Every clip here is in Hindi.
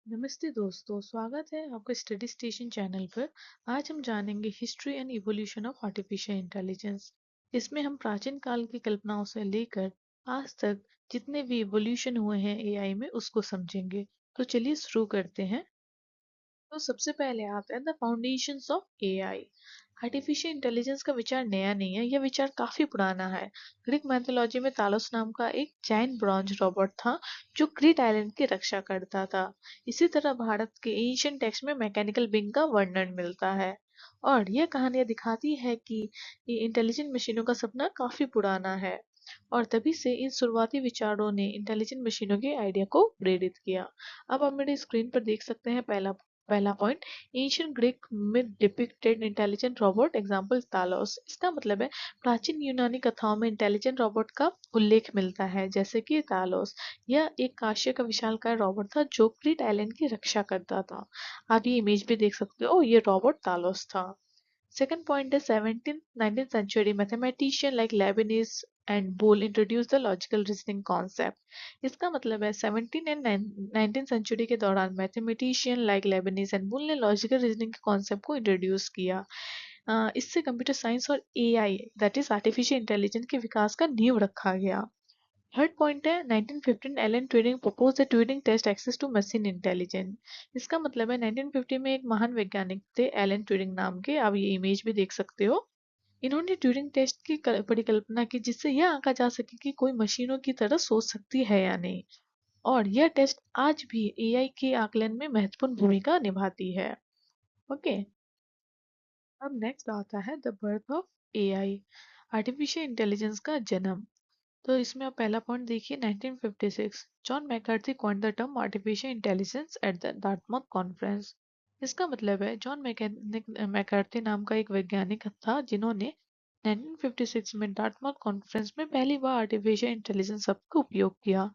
नमस्ते दोस्तों, स्वागत है आपके स्टडी स्टेशन चैनल पर। आज हम जानेंगे history and evolution of artificial intelligence. इसमें हम प्राचीन काल की कल्पनाओं से लेकर आज तक जितने भी इवोल्यूशन हुए हैं एआई में उसको समझेंगे। तो चलिए शुरू करते हैं। तो सबसे पहले आते हैं the foundations of AI. Artificial intelligence का विचार नया नहीं है, यह विचार काफी पुराना है। ग्रीक मैथोलॉजी में तालोस नाम का एक जायंट ब्रॉन्ज रोबोट था जो क्रीट आइलैंड की रक्षा करता था। इसी तरह भारत के एशियन टेक्स्ट में मैकेनिकल बिंग का वर्णन मिलता है। और यह कहानियां दिखाती है कि ये इंटेलिजेंट मशीनों का सपना काफी पुराना है। और तभी से इन शुरुआती विचारों ने इंटेलिजेंट मशीनों के आइडिया को प्रेरित किया। अब आप मेरे स्क्रीन पर देख सकते हैं पहला पहला पॉइंट। एंशियंट ग्रीक में डिपिक्टेड इंटेलिजेंट रोबोट एग्जांपल तालोस। इसका मतलब है प्राचीन यूनानी कथाओं में इंटेलिजेंट रोबोट का उल्लेख मिलता है, जैसे कि तालोस। यह एक कांस्य का विशालकाय रोबोट था जो क्रीट आइलैंड की रक्षा करता था। आप ये इमेज भी देख सकते हो, ये रोबोट तालोस था। Second point is 17th 19th century mathematician like Leibniz and Boole introduced the logical reasoning concept. इसका मतलब है 17 एंड 19th century के दौरान mathematician like Lebanese and bull ने लॉजिकल रीजनिंग के कॉन्सेप्ट को इंट्रोड्यूस किया। इससे कंप्यूटर साइंस और AI that is artificial intelligence के विकास का नींव रखा गया। थर्ड पॉइंट है 1915 Alan Turing propose the Turing test access to machine intelligence. इसका मतलब है 1950 में एक महान वैज्ञानिक थे एलन ट्यूरिंग नाम के, आप ये इमेज भी देख सकते हो। इन्होंने ट्यूरिंग टेस्ट की परिकल्पना की जिससे यह आंका जा सके कि कोई मशीनों की तरह सोच सकती है या नहीं। और यह टेस्ट आज भी एआई के आकलन में महत्वपूर्ण भूमिका निभाती है। ओके, अब नेक्स्ट आता है the birth of AI, artificial intelligence का जन्म। तो इसमें आप पहला पॉइंट देखिए 1956 John McCarthy coined the term artificial intelligence at the Dartmouth conference. इसका मतलब है जॉन मैकार्थी नाम का एक वैज्ञानिक था जिन्होंने 1956 में डार्टमouth कॉन्फ्रेंस में पहली बार आर्टिफिशियल इंटेलिजेंस शब्द का उपयोग किया।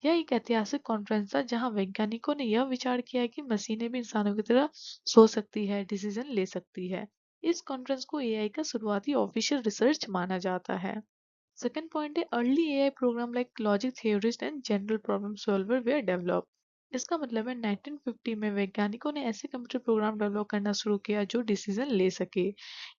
यह एक ऐतिहासिक कॉन्फ्रेंस था जहां वैज्ञानिकों ने यह विचार किया कि मशीनें भी इंसानों की तरह सोच सकती है, डिसीजन ले सकती है। इस कॉन्फ्रेंस को एआई का शुरुआती ऑफिशियल रिसर्च माना जाता है। Second point है early AI program like logic theorist and general problem solver were developed. इसका मतलब है 1950 में वैज्ञानिकों ने ऐसे कंप्यूटर प्रोग्राम डेवलप करना शुरू किया जो डिसीजन ले सके।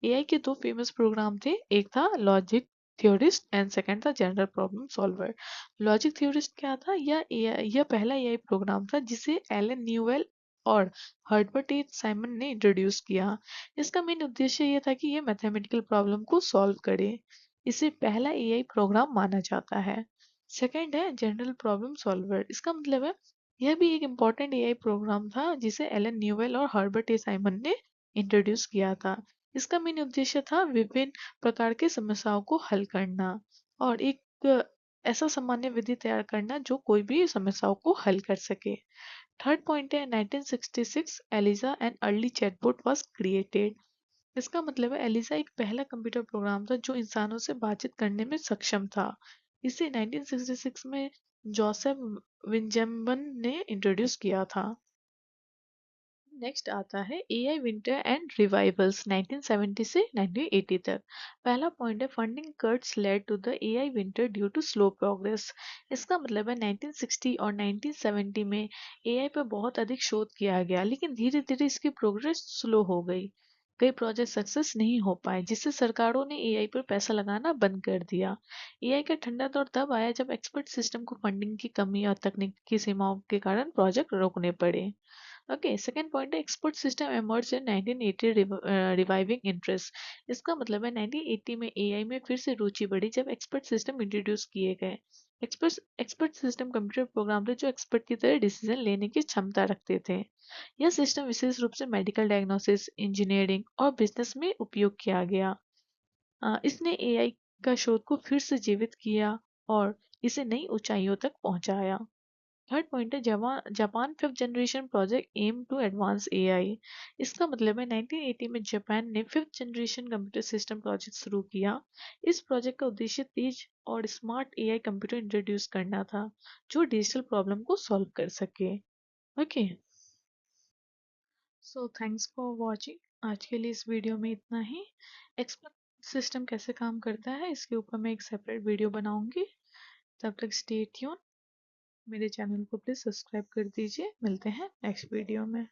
एआई के दो फेमस प्रोग्राम थे, एक था लॉजिक थ्योरिस्ट एंड सेकंड था general problem solver. Logic theorist क्या था? यह पहला एआई प्रोग्राम था जिसे एलन न्यूवेल और हर्बर्ट ए साइमन ने इंट्रोड्यूस किया। इसका मेन उद्देश्य यह था कि यह मैथमेटिकल प्रॉब्लम को सॉल्व करे। इसे पहला एआई प्रोग्राम माना जाता है। सेकंड है जनरल प्रॉब्लम सॉल्वर। इसका मतलब है यह भी एक इम्पॉर्टेंट एआई प्रोग्राम था जिसे एलन न्यूवेल और हर्बर्ट ए साइमन ने इंट्रोड्यूस किया था। इसका मेन उद्देश्य था विभिन्न प्रकार के समस्याओं को हल करना और एक ऐसा सामान्य विधि तैयार करना जो कोई भी समस्याओं को हल कर सके। थर्ड पॉइंट है 1966 Eliza and early chatbot was created. इसका मतलब है एलिसा एक पहला कंप्यूटर प्रोग्राम था जो इंसानों से बातचीत करने में सक्षम था। इसे 1966 में जोसेफ विंजम्बन ने इंट्रोड्यूस किया था। नेक्स्ट आता है एआई विंटर एंड रिवाइवल्स 1970 से 1980 तक। पहला पॉइंट है funding cuts led to the AI winter due to slow progress. इसका मतलब है 1960 और 1970 में एआई पर बहुत अधिक शोध किया गया लेकिन धीरे धीरे इसकी प्रोग्रेस स्लो हो गई। कई प्रोजेक्ट सक्सेस नहीं हो पाए जिससे सरकारों ने एआई पर पैसा लगाना बंद कर दिया। एआई का ठंडा दौर तब आया जब एक्सपर्ट सिस्टम को फंडिंग की कमी और तकनीकी सीमाओं के कारण प्रोजेक्ट रोकने पड़े। ओके, सेकंड पॉइंट है एक्सपर्ट सिस्टम एमर्ज इन 1980 रिवाइविंग इंटरेस्ट। इसका मतलब है 1980 में एआई में फिर से रुचि बढ़ी जब एक्सपर्ट सिस्टम इंट्रोड्यूस किए गए। एक्सपर्ट सिस्टम कंप्यूटर प्रोग्राम थे जो एक्सपर्ट की तरह डिसीजन लेने की क्षमता रखते थे। यह सिस्टम विशेष रूप से मेडिकल डायग्नोसिस, इंजीनियरिंग और बिजनेस में उपयोग किया गया। इसने एआई का शोध को फिर से जीवित किया और इसे नई ऊंचाइयों तक पहुंचाया। थर्ड पॉइंट है Japan fifth generation project aim to advance AI. इसका मतलब है 1980 में जापान ने fifth generation computer system project शुरू किया। इस प्रोजेक्ट का उद्देश्य तेज और स्मार्ट एआई कंप्यूटर इंट्रोड्यूस करना था जो डिजिटल प्रॉब्लम को सॉल्व कर सके। Okay, so thanks for watching. आज के लिए इस वीडियो में इतना ही। एक्सपर्ट सिस्टम कैसे काम करता है इसके ऊपर मैं एक सेपरेट वीडियो बनाऊंगी। तब तक स्टे ट्यून। मेरे चैनल को प्लीज़ सब्सक्राइब कर दीजिए। मिलते हैं नेक्स्ट वीडियो में।